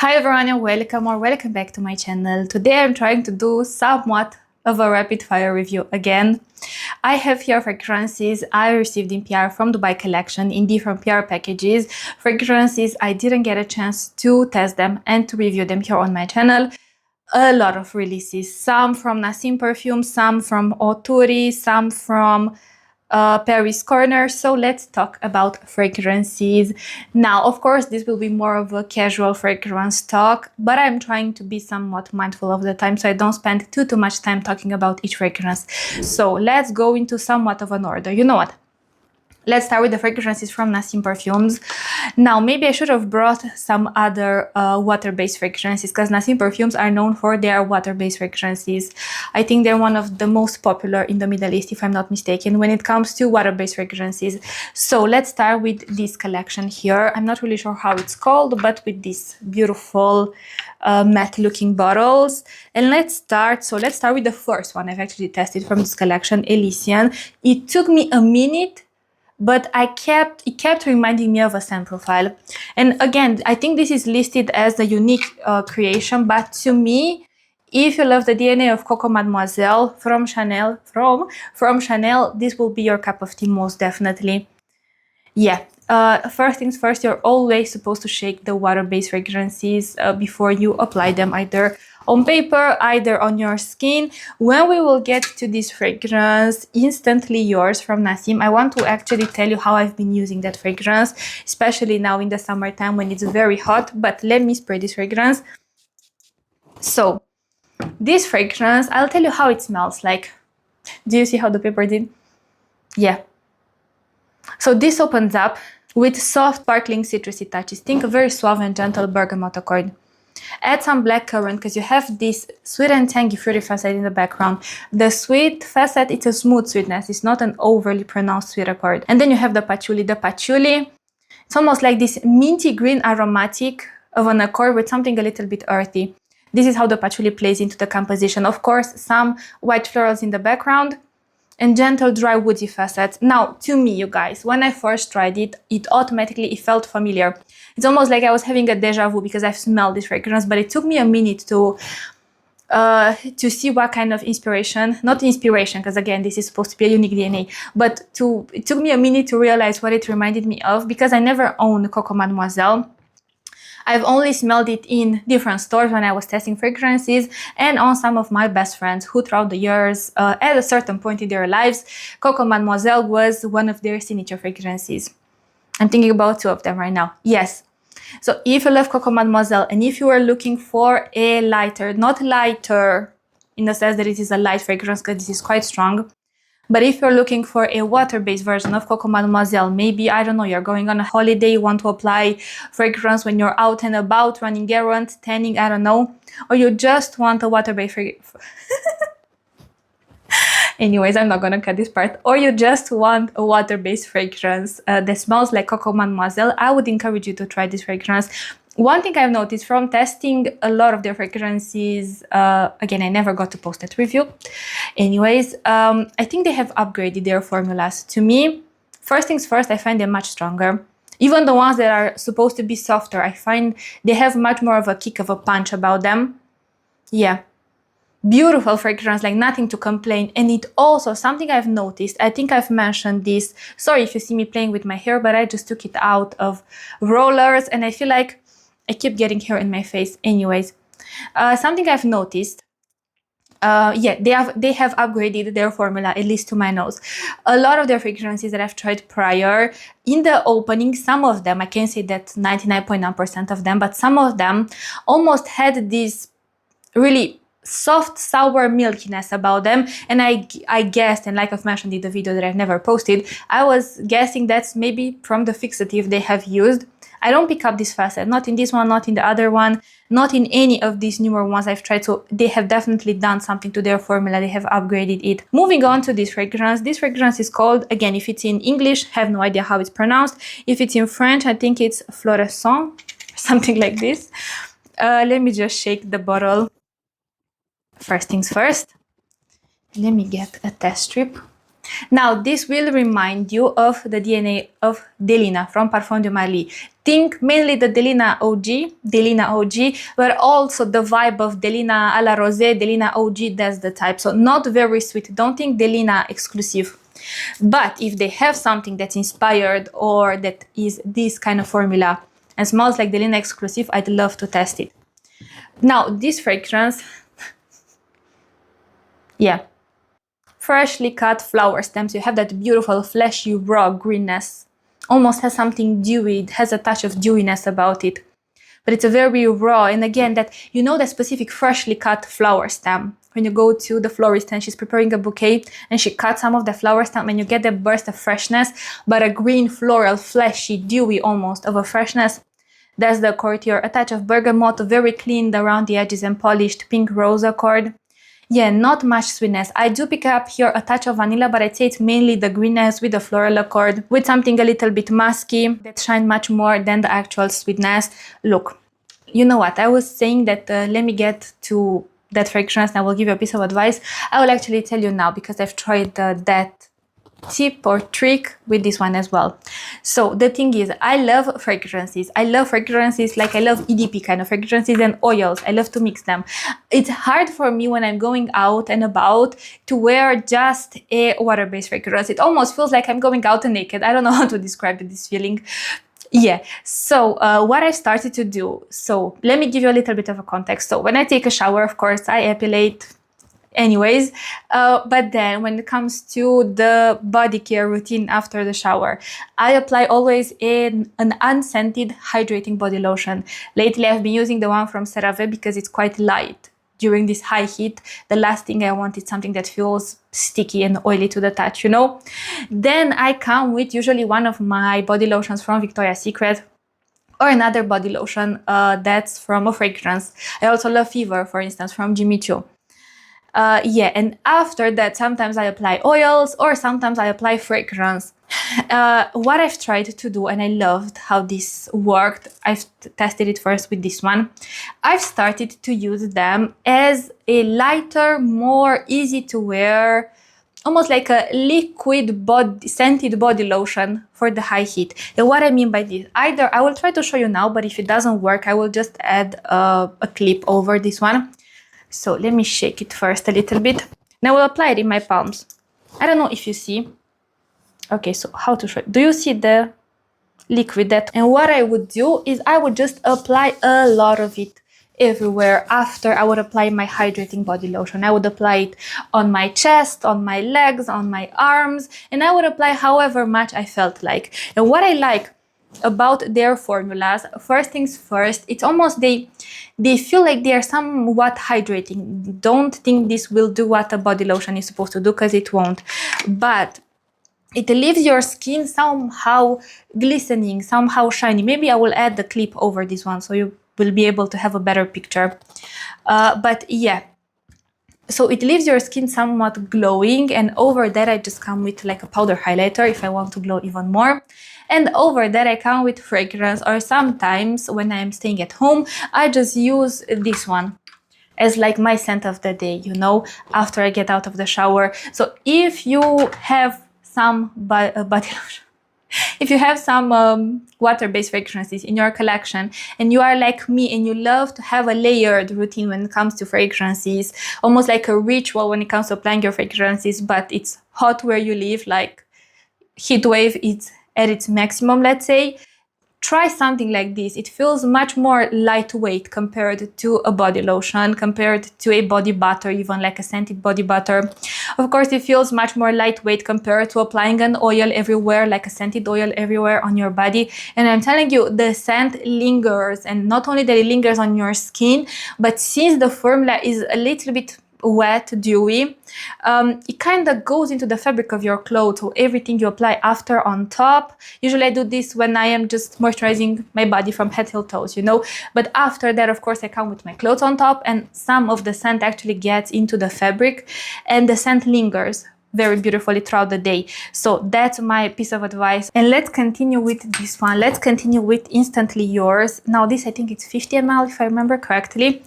Hi everyone and welcome back to my channel. Today I'm trying to do somewhat of a rapid fire review again. I have here fragrances I received in PR from Dubai collection in different PR packages. Fragrances I didn't get a chance to test them and to review them here on my channel. A lot of releases, some from Naseem Perfumes, some from Otoori, some from Paris Corner. So let's talk about fragrances. Now, of course, this will be more of a casual fragrance talk, but I'm trying to be somewhat mindful of the time so I don't spend too much time talking about each fragrance. So let's go into somewhat of an order. You know what? Let's start with the fragrances from Naseem Perfumes. Now, maybe I should have brought some other water-based fragrances because Naseem Perfumes are known for their water-based fragrances. I think they're one of the most popular in the Middle East, if I'm not mistaken, when it comes to water-based fragrances. So let's start with this collection here. I'm not really sure how it's called, but with these beautiful matte-looking bottles. And let's start with the first one I've actually tested from this collection, ELYSIAN. It took me a minute, but it kept reminding me of a scent profile. And again, I think this is listed as a unique creation, but to me, if you love the DNA of Coco Mademoiselle from Chanel, from Chanel, this will be your cup of tea most definitely. Yeah. First things first, you're always supposed to shake the water-based fragrances before you apply them, either on paper, either on your skin. When we will get to this fragrance, Instantly Yours from Naseem, I want to actually tell you how I've been using that fragrance, especially now in the summertime when it's very hot. But let me spray this fragrance. So, this fragrance, I'll tell you how it smells like. Do you see how the paper did? Yeah. So this opens up with soft, sparkling, citrusy touches. Think a very suave and gentle bergamot accord. Add some blackcurrant because you have this sweet and tangy fruity facet in the background. The sweet facet, it's a smooth sweetness. It's not an overly pronounced sweet accord. And then you have the patchouli. The patchouli, it's almost like this minty green aromatic of an accord with something a little bit earthy. This is how the patchouli plays into the composition. Of course, some white florals in the background and gentle, dry, woody facets. Now, to me, you guys, when I first tried it, it felt familiar. It's almost like I was having a deja vu because I've smelled this fragrance, but it took me a minute to see what kind of not inspiration, because again, this is supposed to be a unique DNA, but it took me a minute to realize what it reminded me of, because I never owned Coco Mademoiselle. I've only smelled it in different stores when I was testing fragrances and on some of my best friends who throughout the years, at a certain point in their lives, Coco Mademoiselle was one of their signature fragrances. I'm thinking about two of them right now. Yes. So if you love Coco Mademoiselle and if you are looking for a lighter, not lighter in the sense that it is a light fragrance because this is quite strong, but if you're looking for a water-based version of Coco Mademoiselle, maybe, I don't know, you're going on a holiday, you want to apply fragrance when you're out and about, running errands, tanning, I don't know, or you just want a water-based fragrance. Anyways, I'm not gonna cut this part. Or you just want a water-based fragrance that smells like Coco Mademoiselle, I would encourage you to try this fragrance. One thing I've noticed from testing a lot of their fragrances, again, I never got to post that review. Anyways, I think they have upgraded their formulas. To me, first things first, I find them much stronger. Even the ones that are supposed to be softer, I find they have much more of a kick of a punch about them. Yeah. Beautiful fragrance, like nothing to complain. And it also, something I've noticed, I think I've mentioned this, sorry if you see me playing with my hair, but I just took it out of rollers and I feel like I keep getting hair in my face. Anyways, something I've noticed, yeah, they have upgraded their formula, at least to my nose. A lot of their fragrances that I've tried prior, in the opening, some of them, I can't say that 99.9% of them, but some of them almost had this really soft, sour milkiness about them. And I guessed, and like I've mentioned in the video that I've never posted, I was guessing that's maybe from the fixative they have used. I don't pick up this facet, not in this one, not in the other one, not in any of these newer ones I've tried. So they have definitely done something to their formula. They have upgraded it. Moving on to this fragrance. This fragrance is called, again, if it's in English, have no idea how it's pronounced. If it's in French, I think it's FLORAISON, something like this. Let me just shake the bottle. First things first, let me get a test strip. Now, this will remind you of the DNA of Delina from Parfum de Marly. Think mainly the Delina OG, but also the vibe of Delina à la Rosée, Delina OG, that's the type. So not very sweet. Don't think Delina exclusive. But if they have something that's inspired or that is this kind of formula and smells like Delina exclusive, I'd love to test it. Now, this fragrance, yeah. Freshly cut flower stems. You have that beautiful fleshy raw greenness. Almost has something dewy. It has a touch of dewiness about it. But it's a very raw, and again, that you know that specific freshly cut flower stem. When you go to the florist and she's preparing a bouquet and she cuts some of the flower stem and you get that burst of freshness, but a green floral, fleshy, dewy almost of a freshness. That's the courtier. A touch of bergamot, very cleaned around the edges and polished pink rose accord. Yeah, not much sweetness. I do pick up here a touch of vanilla, but I'd say it's mainly the greenness with the floral accord, with something a little bit musky that shine much more than the actual sweetness. Look, you know what? I was saying that let me get to that fragrance and I will give you a piece of advice. I will actually tell you now because I've tried that tip or trick with this one as well. So the thing is, I love fragrances. I love fragrances like I love EDP kind of fragrances and oils. I love to mix them. It's hard for me when I'm going out and about to wear just a water-based fragrance. It almost feels like I'm going out naked. I don't know how to describe this feeling. Yeah, so what I started to do, so let me give you a little bit of a context. So when I take a shower, of course, I epilate anyways, but then when it comes to the body care routine after the shower, I apply always an unscented hydrating body lotion. Lately I've been using the one from CeraVe because it's quite light. During this high heat, the last thing I want is something that feels sticky and oily to the touch, you know. Then I come with usually one of my body lotions from Victoria's Secret or another body lotion that's from a fragrance. I also love Fever, for instance, from Jimmy Choo. Yeah, and after that, sometimes I apply oils or sometimes I apply fragrance. What I've tried to do, and I loved how this worked, I've tested it first with this one. I've started to use them as a lighter, more easy to wear, almost like a liquid scented body lotion for the high heat. And what I mean by this, either I will try to show you now, but if it doesn't work, I will just add a clip over this one. So let me shake it first a little bit. Now I will apply it in my palms. I don't know if you see. Okay, so how to show it? Do you see the liquid that? And what I would do is I would just apply a lot of it everywhere. After I would apply my hydrating body lotion. I would apply it on my chest, on my legs, on my arms, and I would apply however much I felt like. And what I like about their formulas, first things first, it's almost they feel like they are somewhat hydrating. Don't think this will do what a body lotion is supposed to do, because it won't, but it leaves your skin somehow glistening, somehow shiny. Maybe I will add the clip over this one so you will be able to have a better picture, but yeah, so it leaves your skin somewhat glowing, and over that I just come with like a powder highlighter if I want to glow even more. And over that I come with fragrance, or sometimes when I'm staying at home, I just use this one as like my scent of the day, you know, after I get out of the shower. So if you have some body lotion, if you have some water-based fragrances in your collection and you are like me and you love to have a layered routine when it comes to fragrances, almost like a ritual when it comes to applying your fragrances, but it's hot where you live, like heat wave, it's at its maximum, let's say, try something like this. It feels much more lightweight compared to a body lotion, compared to a body butter, even like a scented body butter. Of course, it feels much more lightweight compared to applying an oil everywhere, like a scented oil everywhere on your body. And I'm telling you, the scent lingers, and not only that it lingers on your skin, but since the formula is a little bit wet, dewy, it kind of goes into the fabric of your clothes, so everything you apply after on top. Usually I do this when I am just moisturizing my body from head till toes, you know, but after that, of course, I come with my clothes on top, and some of the scent actually gets into the fabric and the scent lingers very beautifully throughout the day. So that's my piece of advice. And let's continue with this one. Let's continue with Instantly Yours. Now this, I think it's 50 ml if I remember correctly.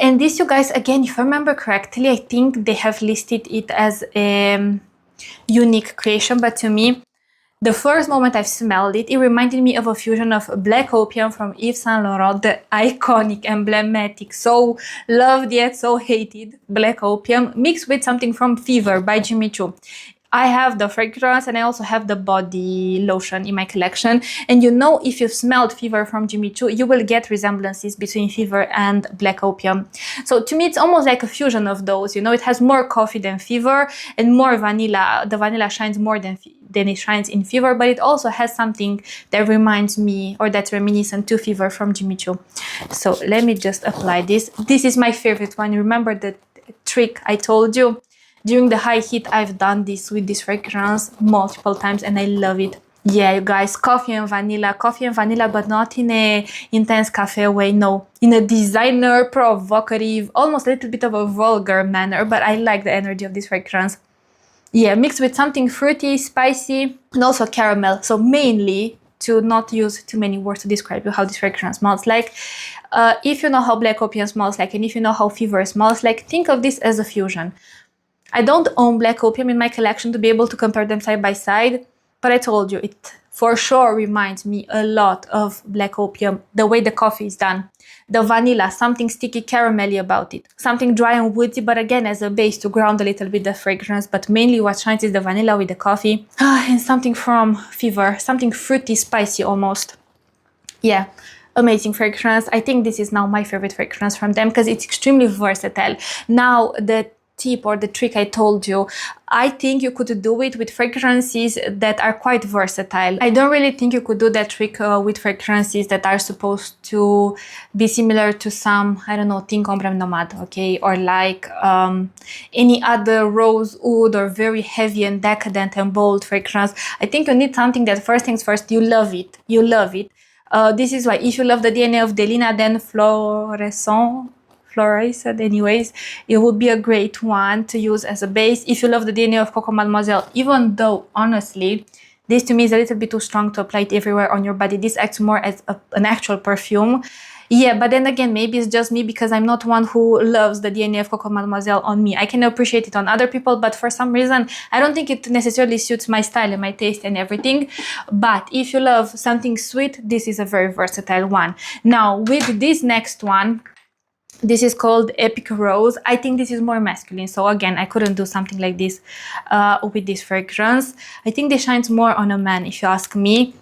And this, you guys, again, if I remember correctly, I think they have listed it as a unique creation, but to me, the first moment I've smelled it, it reminded me of a fusion of Black Opium from Yves Saint Laurent, the iconic, emblematic, so loved yet so hated Black Opium, mixed with something from Fever by Jimmy Choo. I have the fragrance and I also have the body lotion in my collection. And you know, if you've smelled Fever from Jimmy Choo, you will get resemblances between Fever and Black Opium. So to me, it's almost like a fusion of those. You know, it has more coffee than Fever and more vanilla. The vanilla shines more than it shines in Fever, but it also has something that reminds me or that's reminiscent to Fever from Jimmy Choo. So let me just apply this. This is my favorite one. Remember the trick I told you? During the high heat, I've done this with this fragrance multiple times and I love it. Yeah, you guys, coffee and vanilla, but not in a intense cafe way, no. In a designer, provocative, almost a little bit of a vulgar manner, but I like the energy of this fragrance. Yeah, mixed with something fruity, spicy, and also caramel. So mainly, to not use too many words to describe you how this fragrance smells like. If you know how Black Opium smells like and if you know how Fever smells like, think of this as a fusion. I don't own Black Opium in my collection to be able to compare them side by side, but I told you, it for sure reminds me a lot of Black Opium, the way the coffee is done. The vanilla, something sticky caramelly about it. Something dry and woodsy, but again as a base to ground a little bit the fragrance, but mainly what shines is the vanilla with the coffee. And something from Fever, something fruity, spicy almost. Yeah. Amazing fragrance. I think this is now my favorite fragrance from them because it's extremely versatile. Now, the tip or the trick I told you, I think you could do it with fragrances that are quite versatile. I don't really think you could do that trick with fragrances that are supposed to be similar to some, I don't know, think Ombre Nomade, okay, or like any other rose oud or very heavy and decadent and bold fragrance. I think you need something that, first things first, you love it. You love it. This is why if you love the DNA of Delina, then FLORAISON, anyways, it would be a great one to use as a base. If you love the DNA of Coco Mademoiselle, even though honestly this to me is a little bit too strong to apply it everywhere on your body, this acts more as an actual perfume. Yeah, but then again, maybe it's just me because I'm not one who loves the DNA of Coco Mademoiselle on me. I can appreciate it on other people, but for some reason I don't think it necessarily suits my style and my taste and everything. But if you love something sweet, this is a very versatile one. Now with this next one, this is called Epic Rose. I think this is more masculine. So again, I couldn't do something like this with this fragrance. I think this shines more on a man, if you ask me.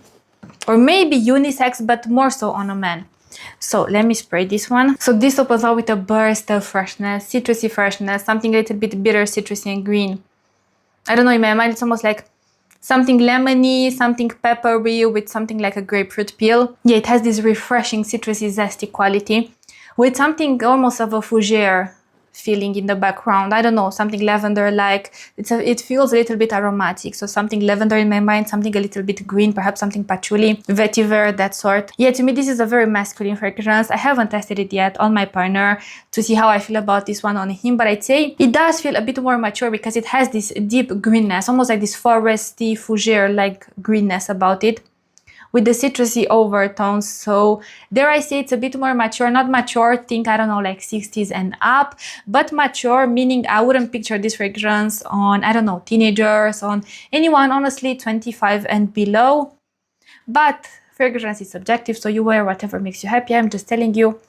Or maybe unisex, but more so on a man. So let me spray this one. So this opens out with a burst of freshness, citrusy freshness, something a little bit bitter, citrusy and green. I don't know, in my mind it's almost like something lemony, something peppery with something like a grapefruit peel. Yeah, it has this refreshing citrusy zesty quality, with something almost of a fougere feeling in the background. I don't know, something lavender-like. It feels a little bit aromatic. So something lavender in my mind, something a little bit green, perhaps something patchouli, vetiver, that sort. Yeah, to me this is a very masculine fragrance. I haven't tested it yet on my partner to see how I feel about this one on him, but I'd say it does feel a bit more mature because it has this deep greenness, almost like this foresty, fougere-like greenness about it, with the citrusy overtones. So there I say it's a bit more mature, not mature, think, I don't know, like 60s and up, but mature, meaning I wouldn't picture this fragrance on, I don't know, teenagers, on anyone, honestly, 25 and below. But fragrance is subjective, so you wear whatever makes you happy. I'm just telling you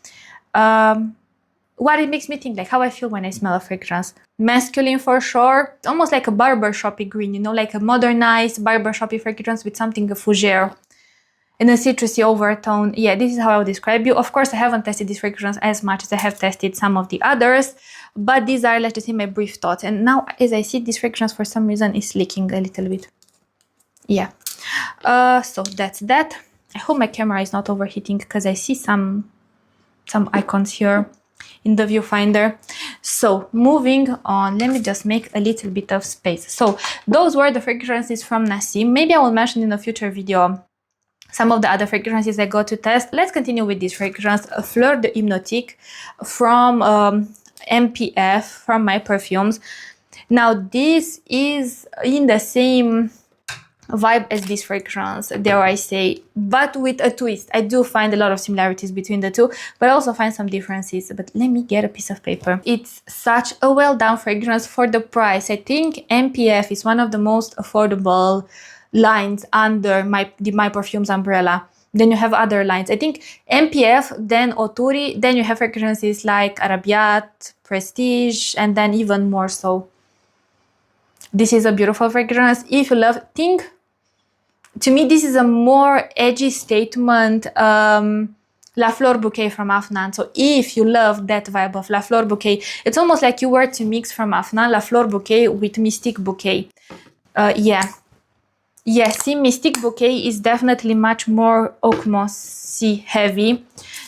what it makes me think, like how I feel when I smell a fragrance. Masculine for sure, almost like a barbershoppy green, you know, like a modernized barbershoppy fragrance with something of fougere and a citrusy overtone. Yeah, this is how I would describe you. Of course, I haven't tested this fragrance as much as I have tested some of the others, but these are, let's just say, my brief thoughts. And now, as I see, this fragrance for some reason is leaking a little bit. Yeah. So that's that. I hope my camera is not overheating because I see some icons here in the viewfinder. So moving on, let me just make a little bit of space. So those were the fragrances from Naseem. Maybe I will mention in a future video some of the other fragrances I got to test. Let's continue with this fragrance, Fleur de Hypnotic from MPF, from My Perfumes. Now this is in the same vibe as this fragrance, dare I say, but with a twist. I do find a lot of similarities between the two, but I also find some differences. But let me get a piece of paper. It's such a well done fragrance for the price. I think MPF is one of the most affordable lines under the My Perfumes umbrella. Then you have other lines. I think MPF, then Otoori, then you have fragrances like Arabiyat, Prestige, and then even more so. This is a beautiful fragrance. If you love, think, to me this is a more edgy statement, La Fleur Bouquet from Afnan. So if you love that vibe of La Fleur Bouquet, it's almost like you were to mix from Afnan La Fleur Bouquet with Mystique Bouquet. Yeah, see, Mystique Bouquet is definitely much more oak mossy heavy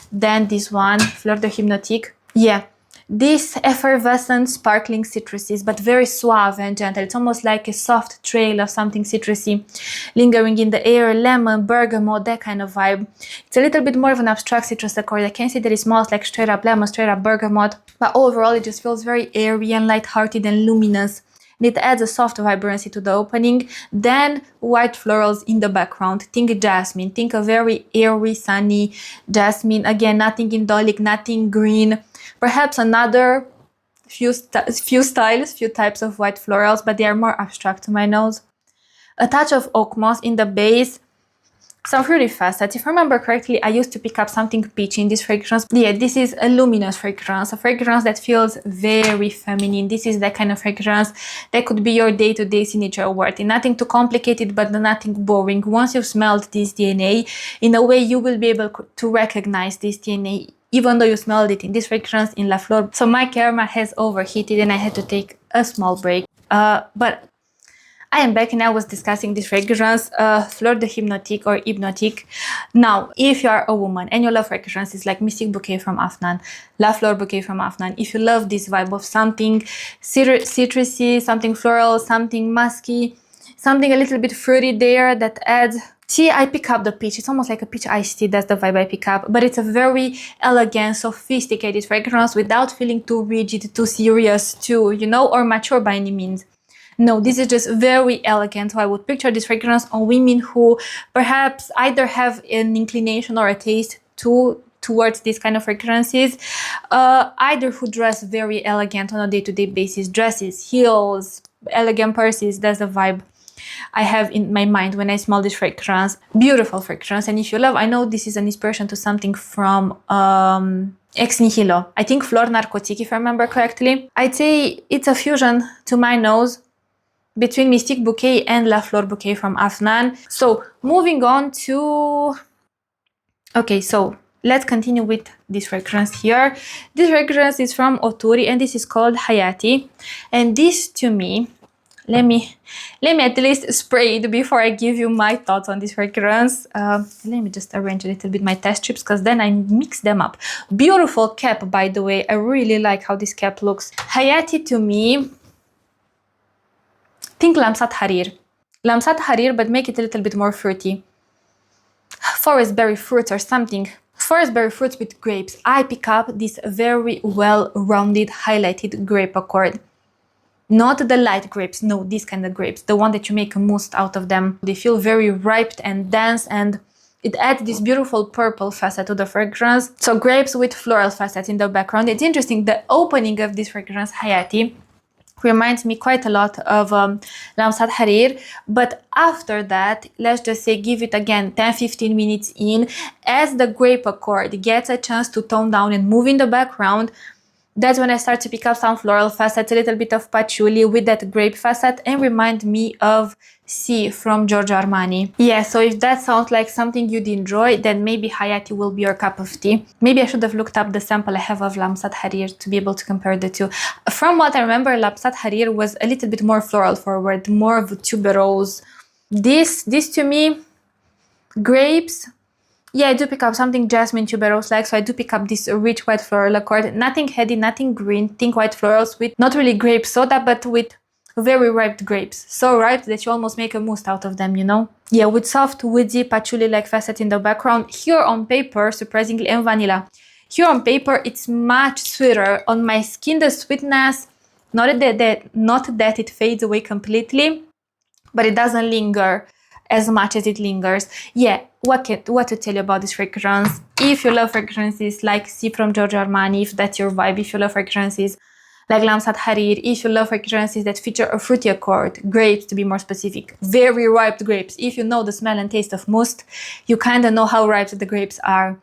than this one, Fleur de Hypnotic. Yeah, this effervescent sparkling citruses, but very suave and gentle. It's almost like a soft trail of something citrusy lingering in the air, lemon, bergamot, that kind of vibe. It's a little bit more of an abstract citrus accord. I can see that it smells like straight up lemon, straight up bergamot, but overall it just feels very airy and light-hearted and luminous. And it adds a soft vibrancy to the opening. Then white florals in the background. Think jasmine. Think a very airy, sunny jasmine. Again, nothing indolic, nothing green. Perhaps another few styles, few types of white florals, but they are more abstract to my nose. A touch of oak moss in the base. Some fruity facets. If I remember correctly, I used to pick up something peachy in this fragrance. Yeah, this is a luminous fragrance, a fragrance that feels very feminine. This is that kind of fragrance that could be your day-to-day signature worthy. Nothing too complicated, but nothing boring. Once you've smelled this DNA, in a way you will be able to recognize this DNA, even though you smelled it in this fragrance in La Fleur. So my camera has overheated and I had to take a small break. But I am back and I was discussing this fragrance, Fleur de Hypnotic or Hypnotic. Now, if you are a woman and you love fragrances like Mystique Bouquet from Afnan, La Fleur Bouquet from Afnan, if you love this vibe of something citrusy, something floral, something musky, something a little bit fruity there that adds... See, I pick up the peach. It's almost like a peach iced tea. That's the vibe I pick up. But it's a very elegant, sophisticated fragrance without feeling too rigid, too serious, too, you know, or mature by any means. No, this is just very elegant. So I would picture this fragrance on women who perhaps either have an inclination or a taste towards these kind of fragrances, either who dress very elegant on a day-to-day basis, dresses, heels, elegant purses. That's the vibe I have in my mind when I smell this fragrance. Beautiful fragrance. And if you love, I know this is an inspiration to something from Ex Nihilo. I think Flor Narcotique, if I remember correctly. I'd say it's a fusion to my nose between Mystique Bouquet and La Fleur Bouquet from Afnan. So moving on to... Okay, so let's continue with this fragrance here. This fragrance is from Otoori and this is called Hayati. And this, to me, let me at least spray it before I give you my thoughts on this fragrance. Let me just arrange a little bit my test strips because then I mix them up. Beautiful cap, by the way. I really like how this cap looks. Hayati, to me, think Lamsat Harir. Lamsat Harir, but make it a little bit more fruity. Forest berry fruits or something. Forest berry fruits with grapes. I pick up this very well-rounded, highlighted grape accord. Not the light grapes, no, these kind of grapes. The one that you make a mousse out of them. They feel very ripe and dense and it adds this beautiful purple facet to the fragrance. So grapes with floral facets in the background. It's interesting, the opening of this fragrance, Hayati, reminds me quite a lot of Lamsat Harir, but after that, let's just say give it again 10-15 minutes in, as the grape accord gets a chance to tone down and move in the background. That's when I start to pick up some floral facets, a little bit of patchouli with that grape facet, and remind me of C from Giorgio Armani. Yeah, so if that sounds like something you'd enjoy, then maybe Hayati will be your cup of tea. Maybe I should have looked up the sample I have of Lamsat Harir to be able to compare the two. From what I remember, Lamsat Harir was a little bit more floral forward, more of a tuberose. This to me, grapes. Yeah, I do pick up something jasmine tuberose-like, so I do pick up this rich white floral accord. Nothing heady, nothing green, think white florals with not really grape soda, but with very ripe grapes. So ripe that you almost make a mousse out of them, you know? Yeah, with soft, woody, patchouli-like facet in the background. Here on paper, surprisingly, and vanilla. Here on paper, it's much sweeter. On my skin, the sweetness, not that it fades away completely, but it doesn't linger as much as it lingers. Yeah, what to tell you about this fragrance? If you love fragrances like C from Giorgio Armani, if that's your vibe, if you love fragrances like Lamsat Harir, if you love fragrances that feature a fruity accord, grapes to be more specific, very ripe grapes. If you know the smell and taste of musk, you kind of know how ripe the grapes are.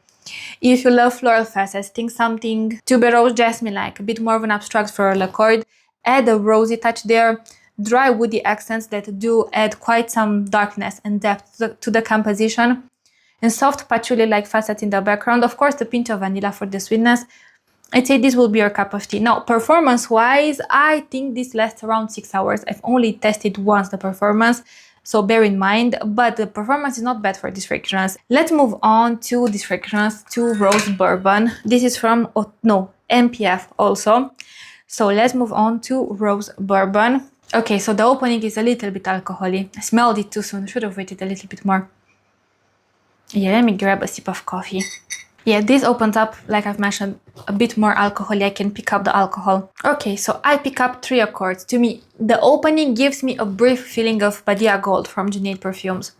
If you love floral facets, think something tuberose jasmine-like, a bit more of an abstract floral accord, add a rosy touch there, dry woody accents that do add quite some darkness and depth to the composition, and soft patchouli-like facets in the background. Of course, the pinch of vanilla for the sweetness. I'd say this will be your cup of tea. Now, performance-wise, I think this lasts around 6 hours. I've only tested once the performance, so bear in mind, but the performance is not bad for this fragrance. Let's move on to this fragrance, to Rose Bourbon. This is from, MPF also. So let's move on to Rose Bourbon. Okay, so the opening is a little bit alcoholic. I smelled it too soon, should have waited a little bit more. Yeah, let me grab a sip of coffee. Yeah, this opens up, like I've mentioned, a bit more alcohol. I can pick up the alcohol. Okay, so I pick up 3 accords. To me, the opening gives me a brief feeling of Badia Gold from Naseem Perfumes.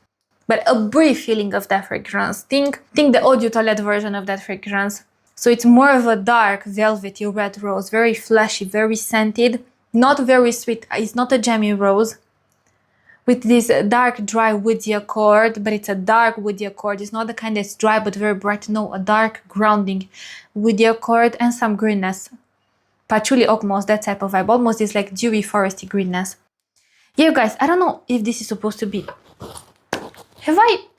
But a brief feeling of that fragrance. Think the Eau de Toilette version of that fragrance. So it's more of a dark, velvety red rose. Very fleshy, very scented. Not very sweet. It's not a jammy rose. With this dark, dry, woody accord, but it's a dark woody accord. It's not the kind that's dry but very bright. No, a dark, grounding woody accord and some greenness. Patchouli, oak moss, that type of vibe. Almost this like dewy, foresty greenness. Yeah, guys, I don't know if this is supposed to be...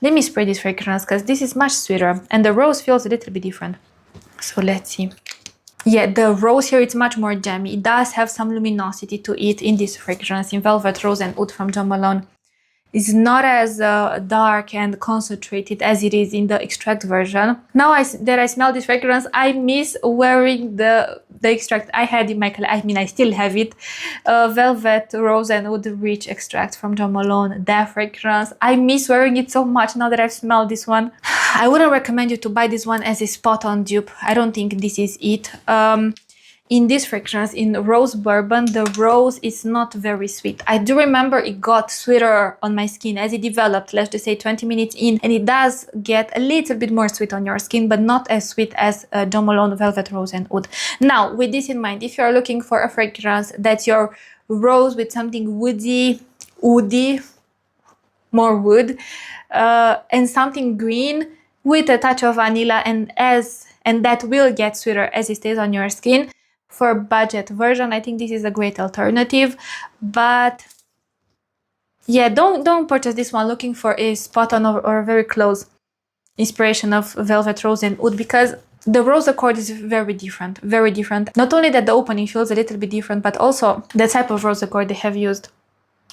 Let me spray this fragrance because this is much sweeter and the rose feels a little bit different. So let's see. Yeah, the rose here, it's much more jammy. It does have some luminosity to it in this fragrance, in Velvet Rose and Oud from Jo Malone. It's not as dark and concentrated as it is in the extract version. Now that I smell this fragrance, I miss wearing the extract I had in my collection. I mean, I still have it. Velvet Rose and Oud Rich extract from Jo Malone. That fragrance, I miss wearing it so much now that I've smelled this one. I wouldn't recommend you to buy this one as a spot-on dupe. I don't think this is it. In this fragrance, in Rose Bourbon, the rose is not very sweet. I do remember it got sweeter on my skin as it developed, let's just say 20 minutes in, and it does get a little bit more sweet on your skin, but not as sweet as Jo Malone Velvet Rose and Oud. Now, with this in mind, if you're looking for a fragrance that's your rose with something woody, more wood, and something green with a touch of vanilla, and that will get sweeter as it stays on your skin. For budget version, I think this is a great alternative, but yeah, don't purchase this one looking for a spot-on or a very close inspiration of Velvet Rose and Oud, because the rose accord is very different, very different. Not only that the opening feels a little bit different, but also the type of rose accord they have used.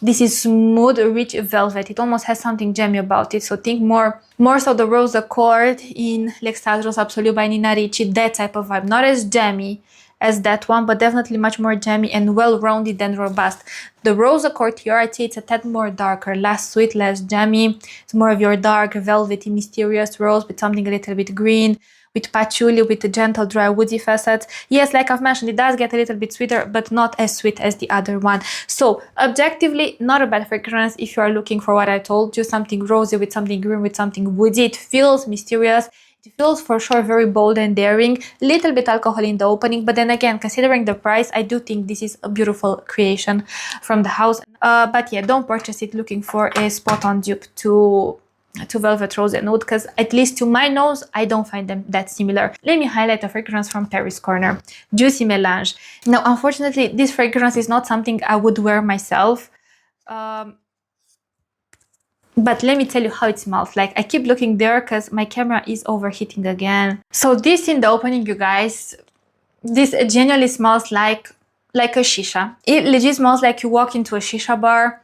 This is smooth, rich velvet. It almost has something jammy about it. So think more so the rose accord in L'Extase Rose Absolue by Nina Ricci, that type of vibe. Not as jammy as that one, but definitely much more jammy and well-rounded and robust. The rose accord here, I'd say it's a tad more darker, less sweet, less jammy. It's more of your dark, velvety, mysterious rose with something a little bit green, with patchouli, with the gentle, dry, woody facets. Yes, like I've mentioned, it does get a little bit sweeter, but not as sweet as the other one. So, objectively, not a bad fragrance if you are looking for what I told you, something rosy with something green with something woody. It feels mysterious. It feels for sure very bold and daring, little bit alcohol in the opening, but then again, considering the price, I do think this is a beautiful creation from the house. But yeah, don't purchase it looking for a spot-on dupe to Velvet Rose and Oud, because at least to my nose, I don't find them that similar. Let me highlight a fragrance from Paris Corner, Juicy Melange. Now, unfortunately, this fragrance is not something I would wear myself. But let me tell you how it smells. Like, I keep looking there because my camera is overheating again. So this in the opening, you guys, this genuinely smells like a shisha. It legit smells like you walk into a shisha bar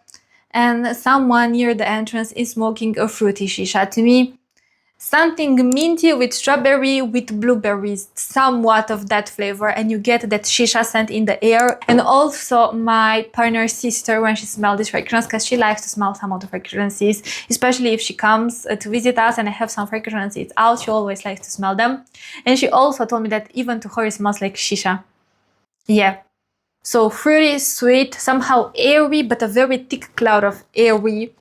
and someone near the entrance is smoking a fruity shisha. To me, something minty with strawberry, with blueberries, somewhat of that flavor, and you get that shisha scent in the air. And also my partner's sister, when she smelled this fragrance, because she likes to smell some of the fragrances, especially if she comes to visit us and I have some fragrances out, she always likes to smell them. And she also told me that even to her it smells like shisha. Yeah. So fruity, sweet, somehow airy, but a very thick cloud of airy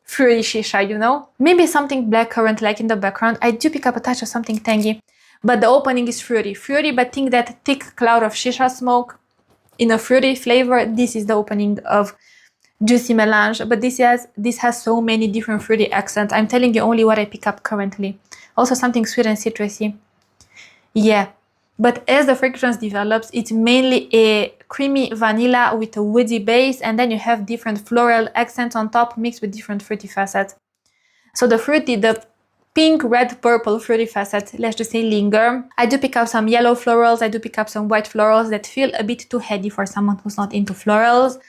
fruity shisha, you know? Maybe something blackcurrant like in the background. I do pick up a touch of something tangy, but the opening is fruity. Fruity, but think that thick cloud of shisha smoke in a fruity flavor. This is the opening of Juicy Melange, but this has so many different fruity accents. I'm telling you only what I pick up currently. Also something sweet and citrusy. Yeah, but as the fragrance develops, it's mainly a creamy vanilla with a woody base, and then you have different floral accents on top mixed with different fruity facets. So the pink, red, purple fruity facets, let's just say, linger. I do pick up some yellow florals, I do pick up some white florals that feel a bit too heady for someone who's not into florals.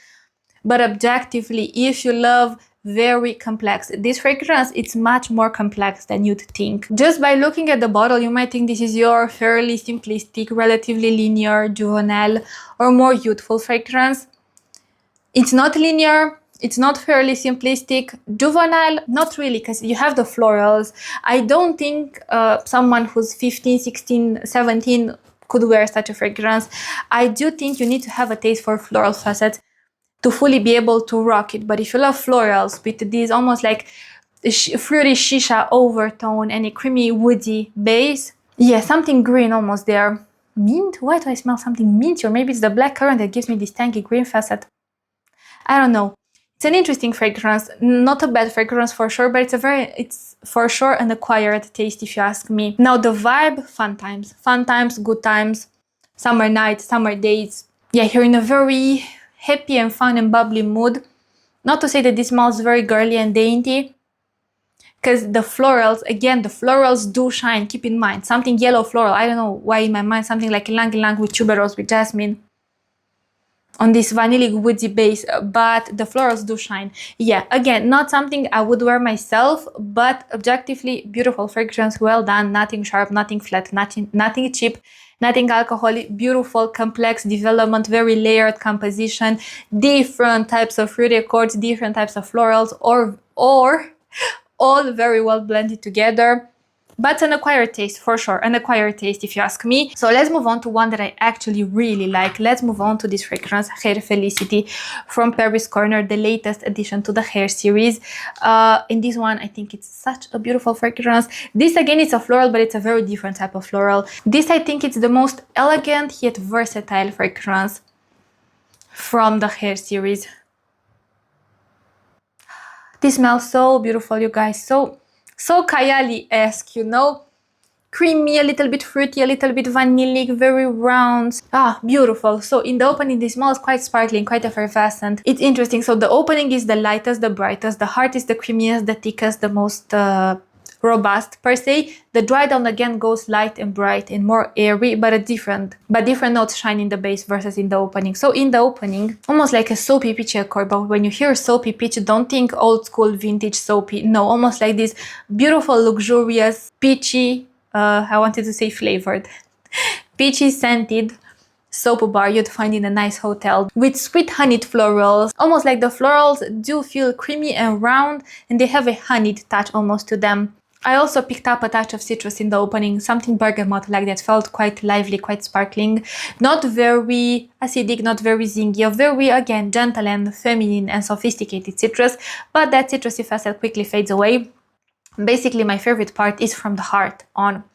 But objectively, if you love very complex, this fragrance, it's much more complex than you'd think. Just by looking at the bottle, you might think this is your fairly simplistic, relatively linear, juvenile, or more youthful fragrance. It's not linear, it's not fairly simplistic. Juvenile, not really, because you have the florals. I don't think someone who's 15, 16, 17 could wear such a fragrance. I do think you need to have a taste for floral facets to fully be able to rock it. But if you love florals with these almost like fruity shisha overtone and a creamy woody base, yeah, something green almost there. Mint? Why do I smell something minty? Or maybe it's the blackcurrant that gives me this tangy green facet. I don't know. It's an interesting fragrance, not a bad fragrance for sure, but it's for sure an acquired taste if you ask me. Now the vibe, fun times, good times, summer nights, summer days. Yeah, you're in a very happy and fun and bubbly mood. Not to say that this smells very girly and dainty, because the florals, again, the florals do shine. Keep in mind, something yellow floral, I don't know why in my mind, something like ylang ylang with tuberose, with jasmine, on this vanilla woody base, but the florals do shine. Yeah, again, not something I would wear myself, but objectively beautiful fragrance, well done, nothing sharp, nothing flat, nothing cheap, nothing alcoholic, beautiful, complex development, very layered composition, different types of fruity accords, different types of florals, or all very well blended together. But an acquired taste, for sure, an acquired taste if you ask me. So let's move on to one that I actually really like. Let's move on to this fragrance, Khair Felicity from Paris Corner, the latest addition to the Khair series. In this one, I think it's such a beautiful fragrance. This again, it's a floral, but it's a very different type of floral. This, I think, it's the most elegant yet versatile fragrance from the Khair series. This smells so beautiful, you guys, so Kayali-esque, you know? Creamy, a little bit fruity, a little bit vanillic, very round. Ah, beautiful. So in the opening, this smells quite sparkling, quite effervescent. It's interesting. So the opening is the lightest, the brightest. The heart is the creamiest, the thickest, the most robust per se. The dry down again goes light and bright and more airy, but different notes shine in the base versus in the opening. So in the opening, almost like a soapy peachy accord, but when you hear soapy peach, don't think old school vintage soapy. No, almost like this beautiful, luxurious, peachy, I wanted to say flavored, peachy scented soap bar you'd find in a nice hotel with sweet honeyed florals. Almost like the florals do feel creamy and round, and they have a honeyed touch almost to them. I also picked up a touch of citrus in the opening, something bergamot like that, felt quite lively, quite sparkling, not very acidic, not very zingy, a very, again, gentle and feminine and sophisticated citrus, but that citrusy facet quickly fades away. Basically, my favorite part is from the heart on.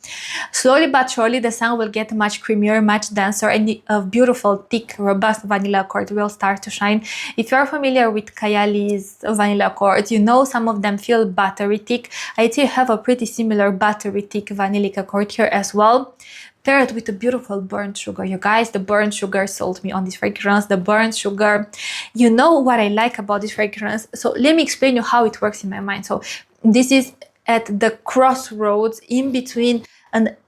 Slowly but surely, the sound will get much creamier, much denser, and a beautiful, thick, robust vanilla accord will start to shine. If you're familiar with Kayali's vanilla accords, you know some of them feel buttery thick. I do have a pretty similar buttery thick vanillic accord here as well, paired with a beautiful burnt sugar. You guys, the burnt sugar sold me on this fragrance. The burnt sugar, you know what I like about this fragrance? So let me explain you how it works in my mind. So this is at the crossroads in between at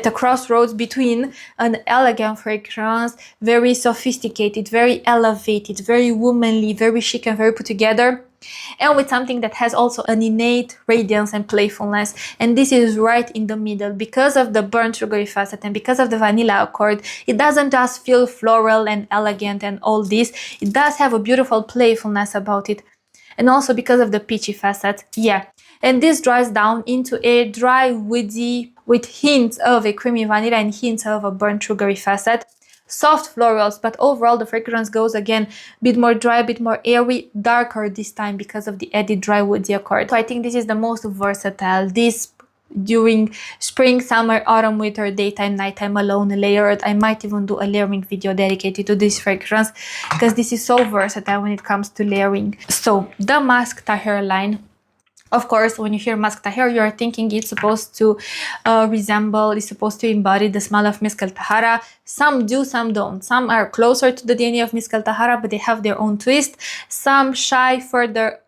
the crossroads between an elegant fragrance, very sophisticated, very elevated, very womanly, very chic and very put together, and with something that has also an innate radiance and playfulness. And this is right in the middle. Because of the burnt sugary facet and because of the vanilla accord, it doesn't just feel floral and elegant and all this, it does have a beautiful playfulness about it. And also because of the peachy facet, yeah. And this dries down into a dry, woody, with hints of a creamy vanilla and hints of a burnt sugary facet. soft florals, but overall the fragrance goes again a bit more dry, a bit more airy, darker this time because of the added dry woody accord. So I think this is the most versatile. This during spring, summer, autumn, winter, daytime, nighttime, alone, layered. I might even do a layering video dedicated to this fragrance because this is so versatile when it comes to layering. So the MUSK TAHER line. Of course, when you hear MUSK TAHER, you are thinking it's supposed to it's supposed to embody the smell of MUSK TAHER. Some do, some don't. Some are closer to the DNA of MUSK TAHER, but they have their own twist. Some shy further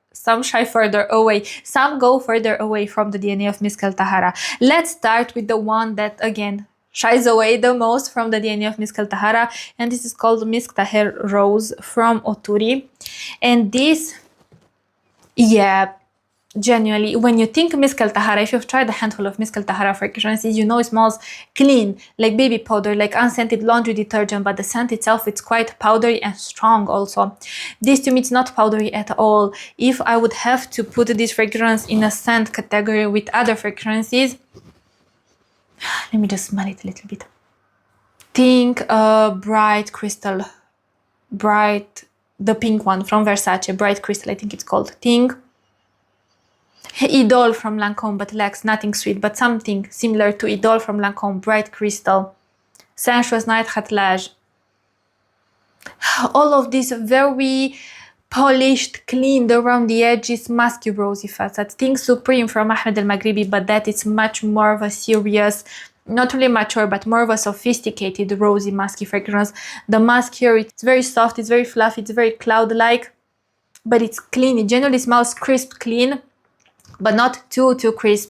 away. Some go further away from the DNA of MUSK TAHER. Let's start with the one that, again, shies away the most from the DNA of MUSK TAHER, and this is called MUSK TAHER Rose from Otoori. And this, yeah, genuinely, when you think MUSK TAHER, if you've tried a handful of MUSK TAHER fragrances, you know it smells clean, like baby powder, like unscented laundry detergent, but the scent itself, it's quite powdery and strong also. This to me, it's not powdery at all. If I would have to put this fragrance in a scent category with other fragrances, let me just smell it a little bit. Think Bright Crystal, the pink one from Versace, Bright Crystal, I think it's called. Think Idol from Lancome, but lacks nothing sweet, but something similar to Idol from Lancome, Bright Crystal, Sensuous Night Hatlage. All of this very polished, cleaned around the edges, musky rosy facade. Think Supreme from Ahmed El Maghribi, but that it's much more of a serious, not really mature, but more of a sophisticated rosy musky fragrance. The musk here, it's very soft, it's very fluffy, it's very cloud-like, but it's clean. It generally smells crisp, clean, but not too crisp.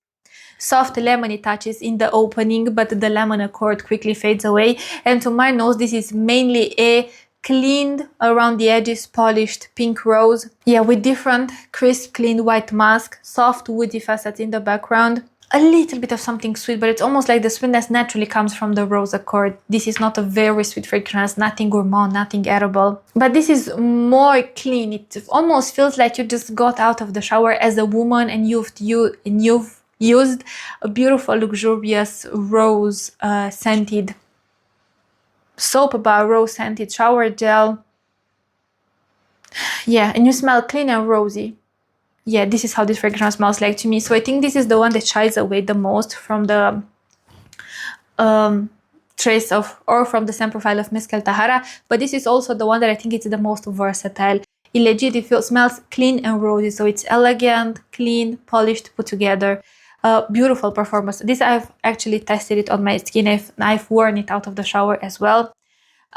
Soft lemony touches in the opening, but the lemon accord quickly fades away. And to my nose, this is mainly a cleaned around the edges, polished pink rose. Yeah, with different crisp, clean white musk, soft woody facets in the background. A little bit of something sweet, but it's almost like the sweetness naturally comes from the rose accord. This is not a very sweet fragrance, nothing gourmand, nothing edible. But this is more clean. It almost feels like you just got out of the shower as a woman and you've used a beautiful, luxurious rose scented soap bar, rose scented shower gel. Yeah, and you smell clean and rosy. Yeah, this is how this fragrance smells like to me. So I think this is the one that shies away the most from the trace of, or from the scent profile of MUSK TAHER. But this is also the one that I think is the most versatile. It legit, it smells clean and rosy. So it's elegant, clean, polished, put together. Beautiful performance. This I've actually tested it on my skin. I've worn it out of the shower as well.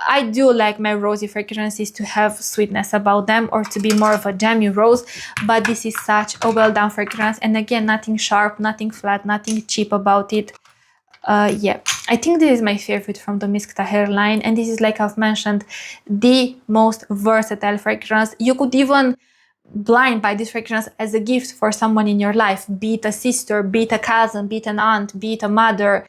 I do like my rosy fragrances to have sweetness about them or to be more of a jammy rose, but this is such a well done fragrance, and again, nothing sharp, nothing flat, nothing cheap about it. Yeah, I think this is my favorite from the MUSK TAHER line, and this is, like I've mentioned, the most versatile fragrance. You could even blind buy this fragrance as a gift for someone in your life, be it a sister, be it a cousin, be it an aunt, be it a mother,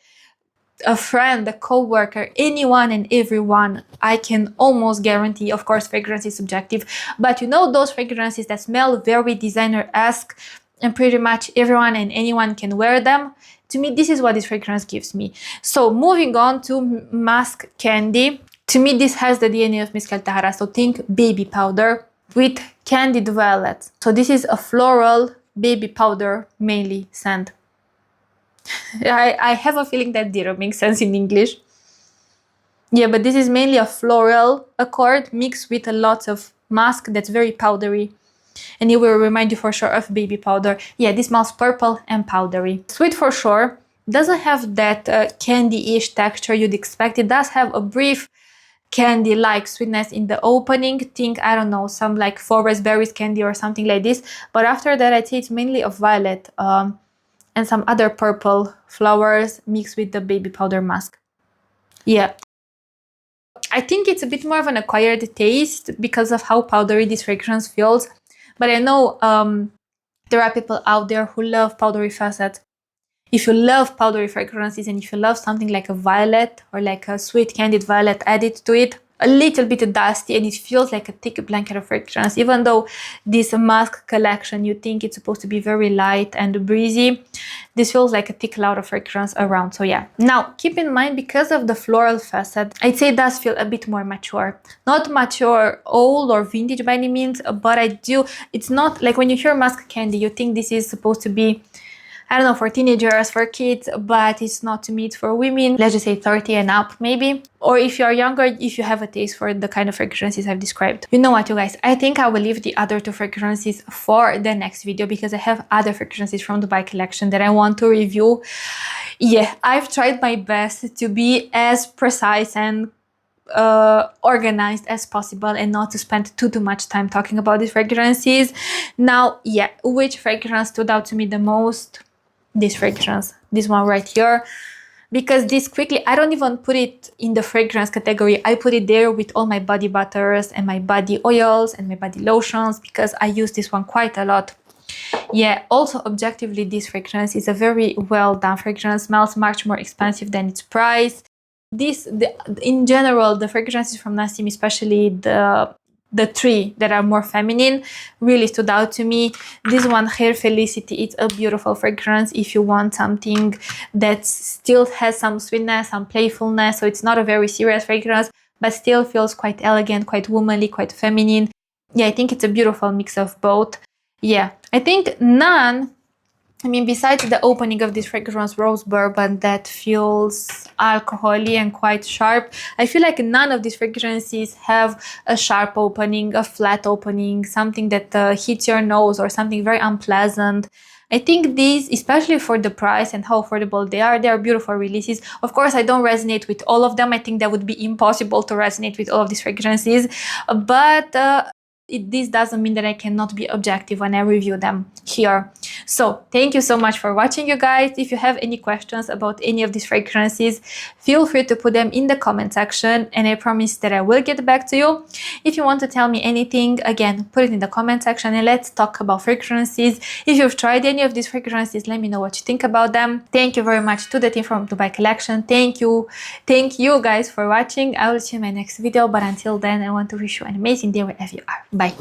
a friend, a co-worker, anyone and everyone. I can almost guarantee, of course, fragrance is subjective, but you know those fragrances that smell very designer-esque and pretty much everyone and anyone can wear them? To me, this is what this fragrance gives me. So moving on to Musk Candy. To me, this has the DNA of MUSK TAHER, so think baby powder with candied violet. So this is a floral baby powder mainly scent. I have a feeling that didn't make sense in English. Yeah, but this is mainly a floral accord mixed with a lot of musk that's very powdery. And it will remind you for sure of baby powder. Yeah, this smells purple and powdery. Sweet for sure. Doesn't have that candy-ish texture you'd expect. It does have a brief candy-like sweetness in the opening. Think, I don't know, some like forest berries candy or something like this. But after that, I'd say it's mainly a violet and some other purple flowers mixed with the baby powder musk. Yeah. I think it's a bit more of an acquired taste because of how powdery this fragrance feels. But I know there are people out there who love powdery facets. If you love powdery fragrances and if you love something like a violet or like a sweet candied violet added to it, a little bit dusty, and it feels like a thick blanket of fragrance. Even though this musk collection, you think it's supposed to be very light and breezy, this feels like a thick cloud of fragrance around. So yeah, now keep in mind, because of the floral facet, I'd say it does feel a bit more mature. Not mature old or vintage by any means, but it's not like when you hear musk candy, you think this is supposed to be, I don't know, for teenagers, for kids, but it's not to me, it's for women, let's just say 30 and up maybe. Or if you're younger, if you have a taste for the kind of fragrances I've described. You know what, you guys, I think I will leave the other two fragrances for the next video, because I have other fragrances from the Dubai collection that I want to review. Yeah, I've tried my best to be as precise and organized as possible, and not to spend too much time talking about these fragrances. Now, yeah, which fragrance stood out to me the most? This fragrance, this one right here, because this quickly, I don't even put it in the fragrance category, I put it there with all my body butters and my body oils and my body lotions, because I use this one quite a lot. Yeah, also objectively, this fragrance is a very well done fragrance, smells much more expensive than its price. In general, the fragrances from Naseem, especially the three that are more feminine, really stood out to me. This one, Khair Felicity, it's a beautiful fragrance if you want something that still has some sweetness, some playfulness. So it's not a very serious fragrance, but still feels quite elegant, quite womanly, quite feminine. Yeah, I think it's a beautiful mix of both. Yeah, I think besides the opening of this fragrance, Rose Bourbon, that feels alcoholic and quite sharp, I feel like none of these fragrances have a sharp opening, a flat opening, something that hits your nose or something very unpleasant. I think these, especially for the price and how affordable they are beautiful releases. Of course, I don't resonate with all of them. I think that would be impossible to resonate with all of these fragrances, but this doesn't mean that I cannot be objective when I review them here. So thank you so much for watching, you guys. If you have any questions about any of these fragrances, feel free to put them in the comment section, and I promise that I will get back to you. If you want to tell me anything, again, put it in the comment section and let's talk about fragrances. If you've tried any of these fragrances, let me know what you think about them. Thank you very much to the team from Dubai Collection. Thank you guys for watching. I will see you in my next video, but until then, I want to wish you an amazing day wherever you are. Bye.